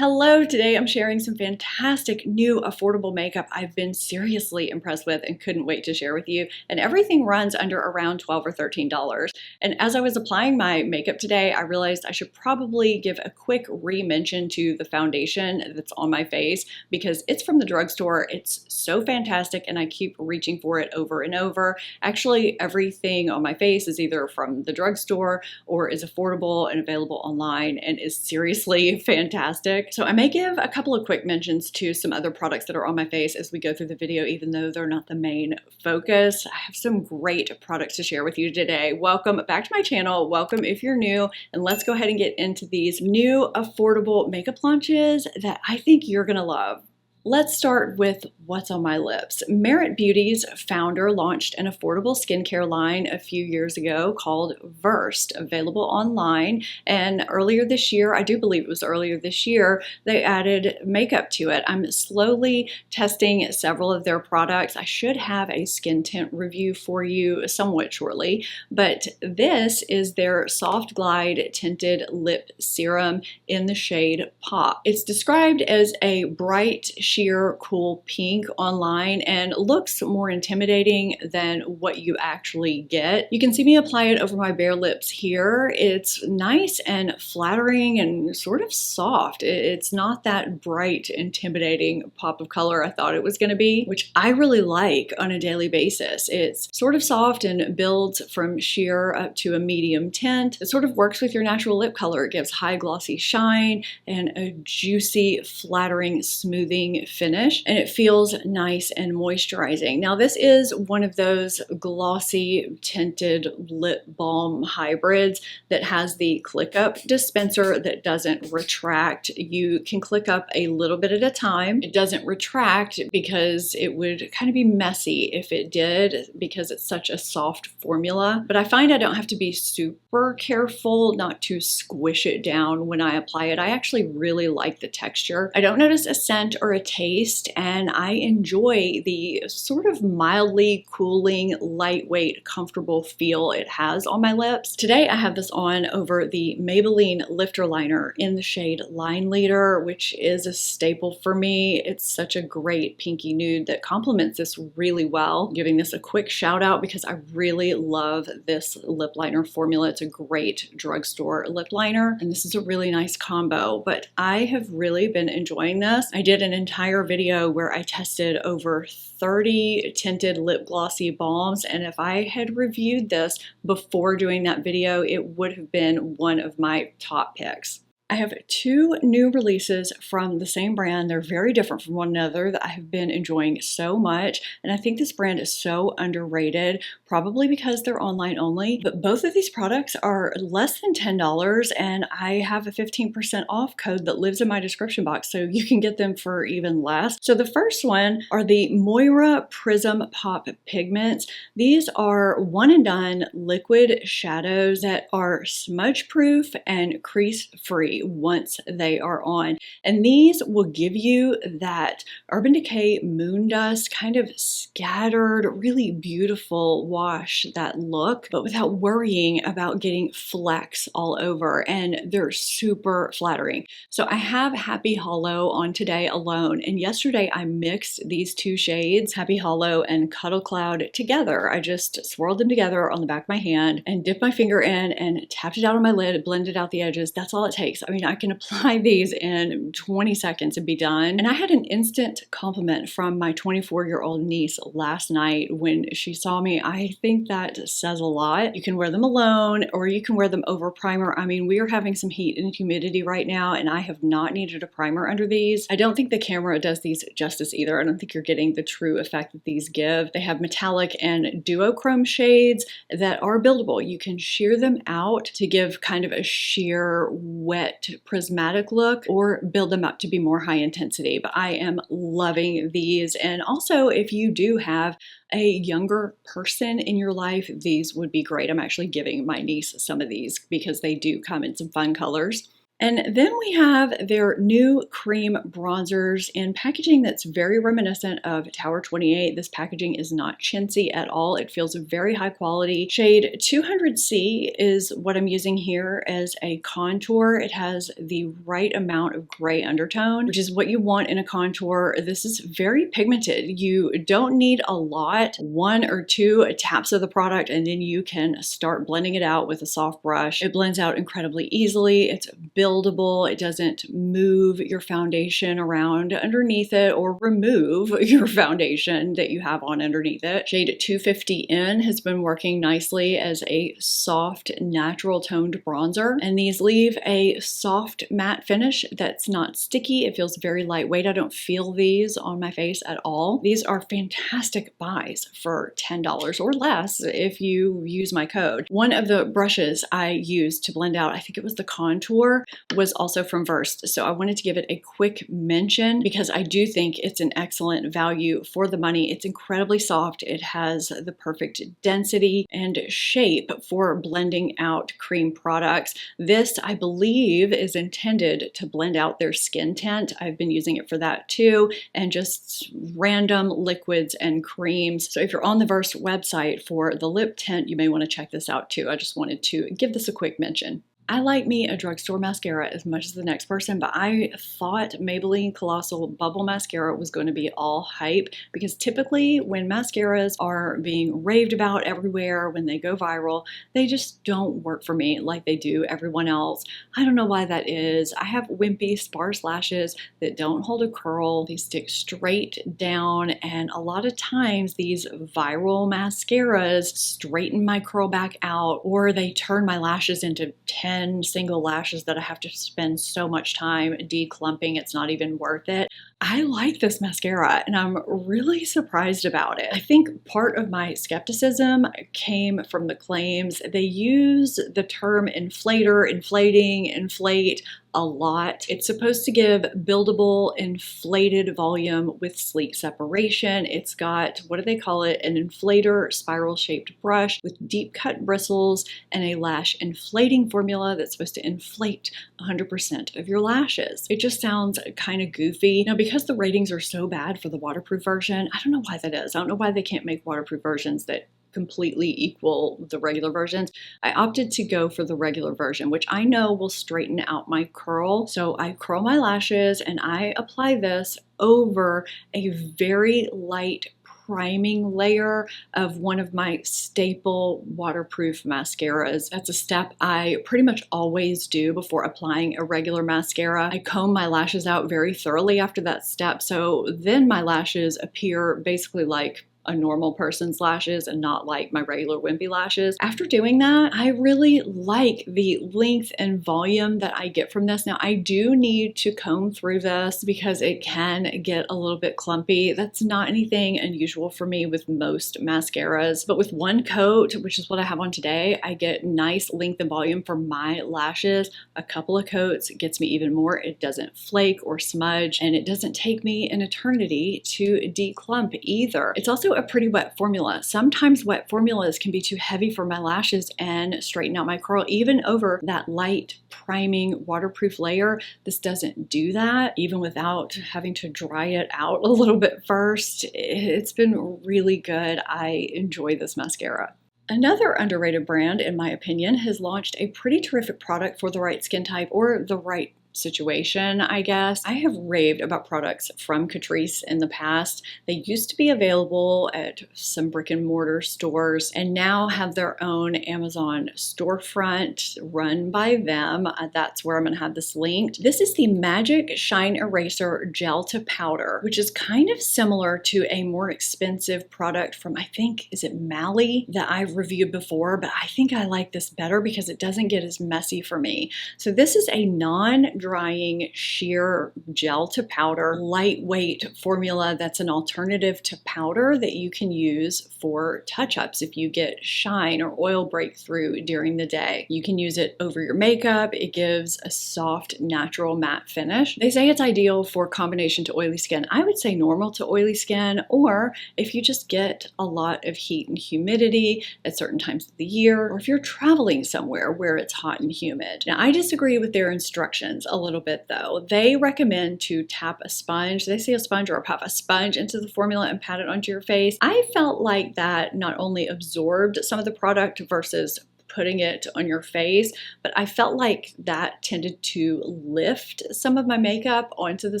Hello, today I'm sharing some fantastic new affordable makeup I've been seriously impressed with and couldn't wait to share with you. And everything runs under around $12 or $13. And as I was applying my makeup today, I realized I should probably give a quick re-mention to the foundation that's on my face because it's from the drugstore. It's so fantastic and I keep reaching for it over and over. Actually, everything on my face is either from the drugstore or is affordable and available online and is seriously fantastic. So I may give a couple of quick mentions to some other products that are on my face as we go through the video, even though they're not the main focus. I have some great products to share with you today. Welcome back to my channel. Welcome if you're new, and let's go ahead and get into these new affordable makeup launches that I think you're gonna love. Let's start with what's on my lips. Merit Beauty's founder launched an affordable skincare line a few years ago called Versed, available online. And earlier this year, I do believe it was earlier this year, they added makeup to it. I'm slowly testing several of their products. I should have a skin tint review for you somewhat shortly, but this is their Soft Glide Tinted Lip Serum in the shade Pop. It's described as a bright, sheer, cool pink online and looks more intimidating than what you actually get. You can see me apply it over my bare lips here. It's nice and flattering and sort of soft. It's not that bright, intimidating pop of color I thought it was going to be, which I really like on a daily basis. It's sort of soft and builds from sheer up to a medium tint. It sort of works with your natural lip color. It gives high glossy shine and a juicy, flattering, smoothing finish, and it feels nice and moisturizing. Now, this is one of those glossy tinted lip balm hybrids that has the click up dispenser that doesn't retract. You can click up a little bit at a time. It doesn't retract because it would kind of be messy if it did because it's such a soft formula. But I find I don't have to be super careful not to squish it down when I apply it. I actually really like the texture. I don't notice a scent or a taste, and I enjoy the sort of mildly cooling, lightweight, comfortable feel it has on my lips. Today I have this on over the Maybelline Lifter Liner in the shade Line Leader, which is a staple for me. It's such a great pinky nude that complements this really well. I'm giving this a quick shout out because I really love this lip liner formula. It's a great drugstore lip liner, and this is a really nice combo, but I have really been enjoying this. I did an entire video where I tested over 30 tinted lip glossy balms, and if I had reviewed this before doing that video, it would have been one of my top picks. I have two new releases from the same brand. They're very different from one another that I have been enjoying so much. And I think this brand is so underrated, probably because they're online only. But both of these products are less than $10 and I have a 15% off code that lives in my description box, so you can get them for even less. So the first one are the Moira Prism Pop Pigments. These are one and done liquid shadows that are smudge proof and crease free once they are on. And these will give you that Urban Decay Moon Dust kind of scattered, really beautiful wash, that look, but without worrying about getting flecks all over. And they're super flattering. So I have Happy Hollow on today alone. And yesterday I mixed these two shades, Happy Hollow and Cuddle Cloud, together. I just swirled them together on the back of my hand and dipped my finger in and tapped it out on my lid, blended out the edges. That's all it takes. I mean, I can apply these in 20 seconds and be done. And I had an instant compliment from my 24-year-old niece last night when she saw me. I think that says a lot. You can wear them alone or you can wear them over primer. I mean, we are having some heat and humidity right now, and I have not needed a primer under these. I don't think the camera does these justice either. I don't think you're getting the true effect that these give. They have metallic and duochrome shades that are buildable. You can sheer them out to give kind of a sheer, wet, prismatic look or build them up to be more high intensity. But I am loving these. And also, if you do have a younger person in your life, these would be great. I'm actually giving my niece some of these because they do come in some fun colors. And then we have their new cream bronzers in packaging that's very reminiscent of Tower 28. This packaging is not chintzy at all. It feels very high quality. Shade 200C is what I'm using here as a contour. It has the right amount of gray undertone, which is what you want in a contour. This is very pigmented. You don't need a lot, 1 or 2 taps of the product, and then you can start blending it out with a soft brush. It blends out incredibly easily. It's buildable. It doesn't move your foundation around underneath it or remove your foundation that you have on underneath it. Shade 250N has been working nicely as a soft, natural toned bronzer. And these leave a soft matte finish that's not sticky. It feels very lightweight. I don't feel these on my face at all. These are fantastic buys for $10 or less if you use my code. One of the brushes I used to blend out, I think it was the contour, was also from Versed. So I wanted to give it a quick mention because I do think it's an excellent value for the money. It's incredibly soft. It has the perfect density and shape for blending out cream products. This, I believe, is intended to blend out their skin tint. I've been using it for that too, and just random liquids and creams. So if you're on the Versed website for the lip tint, you may want to check this out too. I just wanted to give this a quick mention. I like me a drugstore mascara as much as the next person, but I thought Maybelline Colossal Bubble Mascara was going to be all hype because typically when mascaras are being raved about everywhere, when they go viral, they just don't work for me like they do everyone else. I don't know why that is. I have wimpy, sparse lashes that don't hold a curl. They stick straight down, and a lot of times these viral mascaras straighten my curl back out, or they turn my lashes into 10 single lashes that I have to spend so much time declumping. It's not even worth it. I like this mascara and I'm really surprised about it. I think part of my skepticism came from the claims. They use the term inflator, inflating, inflate a lot. It's supposed to give buildable, inflated volume with sleek separation. It's got, what do they call it? An inflator spiral shaped brush with deep cut bristles and a lash inflating formula that's supposed to inflate 100% of your lashes. It just sounds kind of goofy. Now, because the ratings are so bad for the waterproof version, I don't know why that is. I don't know why they can't make waterproof versions that completely equal the regular versions. I opted to go for the regular version, which I know will straighten out my curl. So I curl my lashes and I apply this over a very light priming layer of one of my staple waterproof mascaras. That's a step I pretty much always do before applying a regular mascara. I comb my lashes out very thoroughly after that step, so then my lashes appear basically like a normal person's lashes and not like my regular wimpy lashes. After doing that, I really like the length and volume that I get from this. Now, I do need to comb through this because it can get a little bit clumpy. That's not anything unusual for me with most mascaras, but with one coat, which is what I have on today, I get nice length and volume for my lashes. A couple of coats gets me even more. It doesn't flake or smudge, and it doesn't take me an eternity to declump either. It's also a pretty wet formula. Sometimes wet formulas can be too heavy for my lashes and straighten out my curl, even over that light priming waterproof layer. This doesn't do that, even without having to dry it out a little bit first. It's been really good. I enjoy this mascara. Another underrated brand, in my opinion, has launched a pretty terrific product for the right skin type or the right situation, I guess. I have raved about products from Catrice in the past. They used to be available at some brick and mortar stores and now have their own Amazon storefront run by them. That's where I'm going to have this linked. This is the Magic Shine Eraser Gel to Powder, which is kind of similar to a more expensive product from, I think, is it Mally that I've reviewed before, but I think I like this better because it doesn't get as messy for me. So this is a non-dry drying, sheer gel to powder, lightweight formula that's an alternative to powder that you can use for touch-ups if you get shine or oil breakthrough during the day. You can use it over your makeup. It gives a soft, natural matte finish. They say it's ideal for combination to oily skin. I would say normal to oily skin, or if you just get a lot of heat and humidity at certain times of the year, or if you're traveling somewhere where it's hot and humid. Now, I disagree with their instructions a little bit though. They recommend to tap a sponge. They say a sponge or a puff, a sponge into the formula and pat it onto your face. I felt like that not only absorbed some of the product versus putting it on your face, but I felt like that tended to lift some of my makeup onto the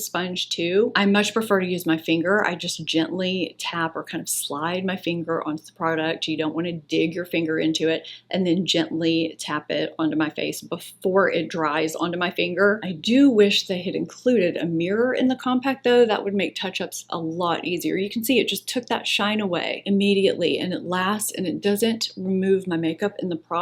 sponge too. I much prefer to use my finger. I just gently tap or kind of slide my finger onto the product. You don't want to dig your finger into it, and then gently tap it onto my face before it dries onto my finger. I do wish they had included a mirror in the compact though. That would make touch-ups a lot easier. You can see it just took that shine away immediately, and it lasts, and it doesn't remove my makeup in the process,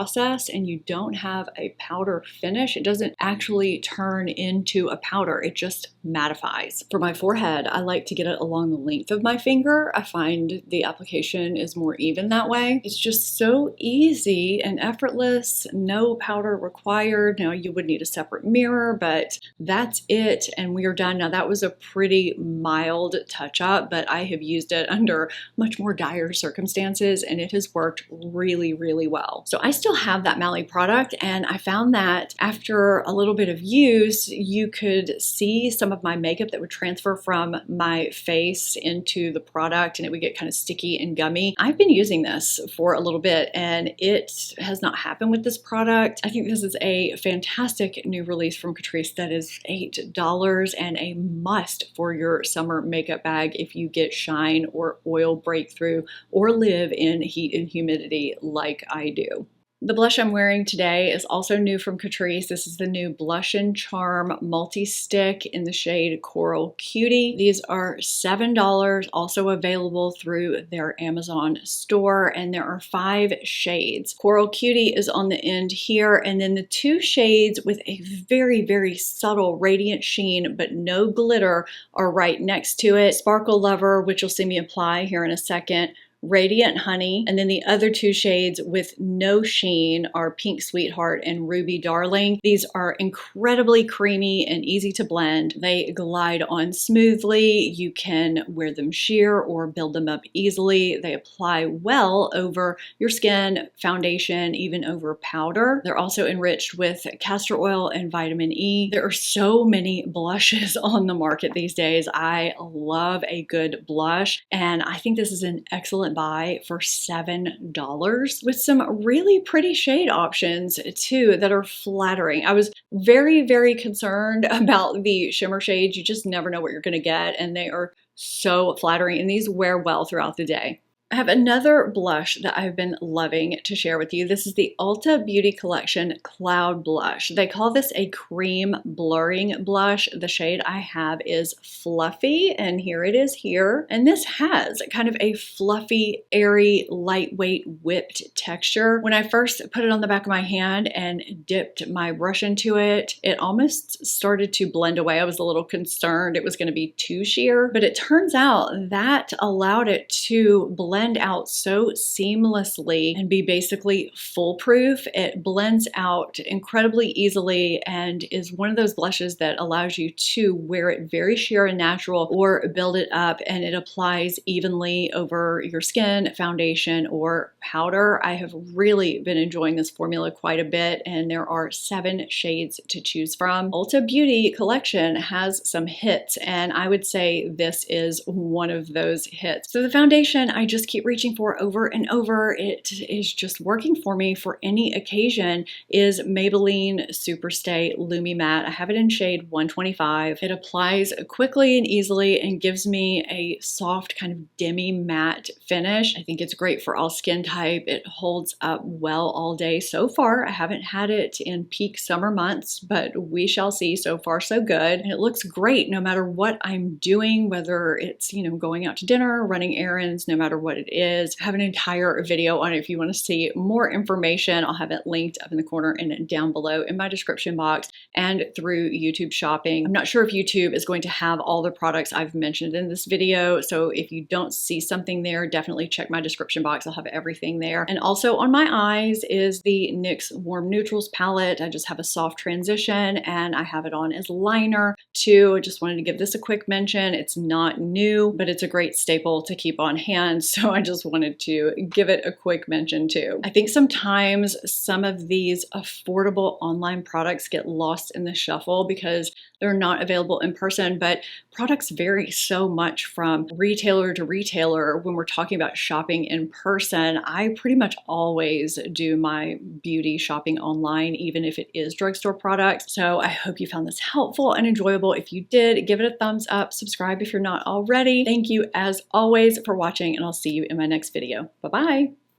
and you don't have a powder finish. It doesn't actually turn into a powder. It just mattifies. For my forehead, I like to get it along the length of my finger. I find the application is more even that way. It's just so easy and effortless, no powder required. Now you would need a separate mirror, but that's it, and we are done. Now that was a pretty mild touch-up, but I have used it under much more dire circumstances, and it has worked really, really well. So I still have that Mally product, and I found that after a little bit of use, you could see some of my makeup that would transfer from my face into the product, and it would get kind of sticky and gummy. I've been using this for a little bit, and it has not happened with this product. I think this is a fantastic new release from Catrice that is $8 and a must for your summer makeup bag if you get shine or oil breakthrough or live in heat and humidity like I do. The blush I'm wearing today is also new from Catrice. This is the new Blush and Charm Multi-Stick in the shade Coral Cutie. These are $7, also available through their Amazon store, and there are 5 shades. Coral Cutie is on the end here, and then the 2 shades with a very, very subtle radiant sheen but no glitter are right next to it. Sparkle Lover, which you'll see me apply here in a second, Radiant Honey, and then the other 2 shades with no sheen are Pink Sweetheart and Ruby Darling. These are incredibly creamy and easy to blend. They glide on smoothly. You can wear them sheer or build them up easily. They apply well over your skin, foundation, even over powder. They're also enriched with castor oil and vitamin E. There are so many blushes on the market these days. I love a good blush, and I think this is an excellent buy for $7 with some really pretty shade options too that are flattering. I was very, very concerned about the shimmer shades. You just never know what you're going to get, and they are so flattering, and these wear well throughout the day. I have another blush that I've been loving to share with you. This is the Ulta Beauty Collection Cloud Blush. They call this a cream blurring blush. The shade I have is Fluffy, and here it is here. And this has kind of a fluffy, airy, lightweight, whipped texture. When I first put it on the back of my hand and dipped my brush into it, it almost started to blend away. I was a little concerned it was going to be too sheer, but it turns out that allowed it to blend out so seamlessly and be basically foolproof. It blends out incredibly easily and is one of those blushes that allows you to wear it very sheer and natural or build it up, and it applies evenly over your skin, foundation, or powder. I have really been enjoying this formula quite a bit, and there are 7 shades to choose from. Ulta Beauty Collection has some hits, and I would say this is one of those hits. So the foundation I just keep reaching for over and over, it is just working for me for any occasion, is Maybelline Superstay Lumi Matte. I have it in shade 125. It applies quickly and easily and gives me a soft kind of demi matte finish. I think it's great for all skin type. It holds up well all day. So far, I haven't had it in peak summer months, but we shall see. So far, so good. And it looks great no matter what I'm doing, whether it's, going out to dinner, running errands, no matter what what it is. I have an entire video on it if you want to see more information. I'll have it linked up in the corner and down below in my description box and through YouTube Shopping. I'm not sure if YouTube is going to have all the products I've mentioned in this video, so if you don't see something there, definitely check my description box. I'll have everything there. And also on my eyes is the NYX Warm Neutrals palette. I just have a soft transition and I have it on as liner too. I just wanted to give this a quick mention. It's not new, but it's a great staple to keep on hand, so I just wanted to give it a quick mention too. I think sometimes some of these affordable online products get lost in the shuffle because they're not available in person, but products vary so much from retailer to retailer. When we're talking about shopping in person, I pretty much always do my beauty shopping online, even if it is drugstore products. So I hope you found this helpful and enjoyable. If you did, give it a thumbs up, subscribe if you're not already. Thank you as always for watching, and I'll see you in my next video. Bye-bye.